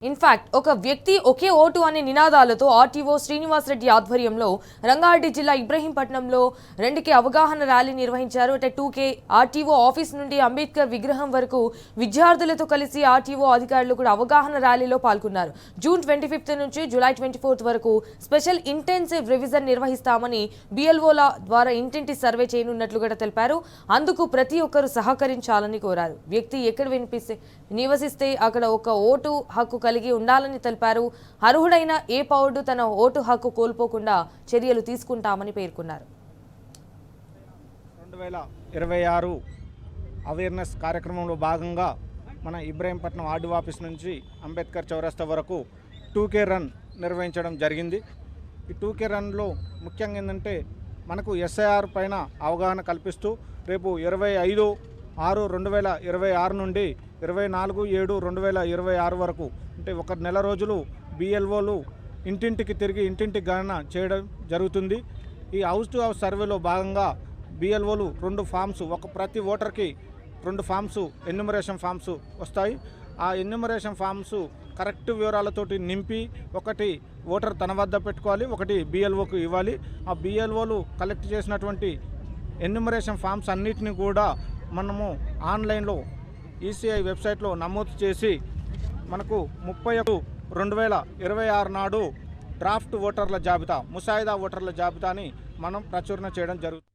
In fact ఒక వ్యక్తి ఒకే vote అనే నినాదాలతో ఆర్టీఓ శ్రీనివాసరెడ్డి ఆధ్వర్యంలో రంగారెడ్డి జిల్లా ఇబ్రహీంపట్నంలో 2K అవగాహన ర్యాలీ నిర్వహించారు. 2K ఆర్టీఓ ఆఫీస్ నుండి అంబేద్కర్ విగ్రహం వరకు విద్యార్థులతో కలిసి ఆర్టీఓ అధికారులు కూడా అవగాహన ర్యాలీలో పాల్గొన్నారు. జూన్ 25 నుంచి జూలై 24 వరకు స్పెషల్ ఇంటెన్సివ్ రివిజన్ నిర్వహిస్తామని BLOల ద్వారా ఇంటింటి సర్వే చేయనున్నట్లు కూడా తెలిపారు. అందుకు ప్రతి ఒక్కరూ సహకరించాలని కోరారు. వ్యక్తి ఎక్కడ నివసిస్తే అక్కడ ఒక ఓటు హక్కు కలిగి ఉండాలని తెలిపారు. అర్హుడైన ఏ పౌరుడు తన ఓటు హక్కు కోల్పోకుండా చర్యలు తీసుకుంటామని పేర్కొన్నారు. 2026 అవేర్నెస్ కార్యక్రమంలో భాగంగా మన ఇబ్రహీంపట్నం ఆర్డీఓ ఆఫీస్ నుంచి అంబేద్కర్ చౌరస్తా వరకు 2K రన్ నిర్వహించడం జరిగింది. ఈ 2K రన్లో ముఖ్యంగా ఏంటంటే మనకు SIR పైన అవగాహన కల్పిస్తూ రేపు 25/6/2026 నుండి 24/7/2026 వరకు అంటే ఒక నెల రోజులు BLOలు ఇంటింటికి తిరిగి ఇంటింటి గణన చేయడం జరుగుతుంది. ఈ హౌస్ టు హౌస్ సర్వేలో భాగంగా BLOలు 2 ఫామ్స్ ప్రతి ఓటర్కి 2 ఫామ్స్ ఎన్యూమరేషన్ ఫామ్స్ వస్తాయి. ఆ ఎన్యూమరేషన్ ఫామ్స్ కరెక్ట్ వివరాలతోటి నింపి ఒకటి ఓటర్ తన వద్ద పెట్టుకోవాలి, ఒకటి BLOకు ఇవ్వాలి. ఆ BLOలు కలెక్ట్ చేసినటువంటి ఎన్యూమరేషన్ ఫామ్స్ అన్నిటిని కూడా మనము ఆన్లైన్లో ECI వెబ్సైట్లో నమోదు చేసి మనకు 30/2026 నాడు డ్రాఫ్ట్ ఓటర్ల జాబితా ముసాయిదా ఓటర్ల జాబితాని మనం ప్రచురణ చేయడం జరుగుతుంది.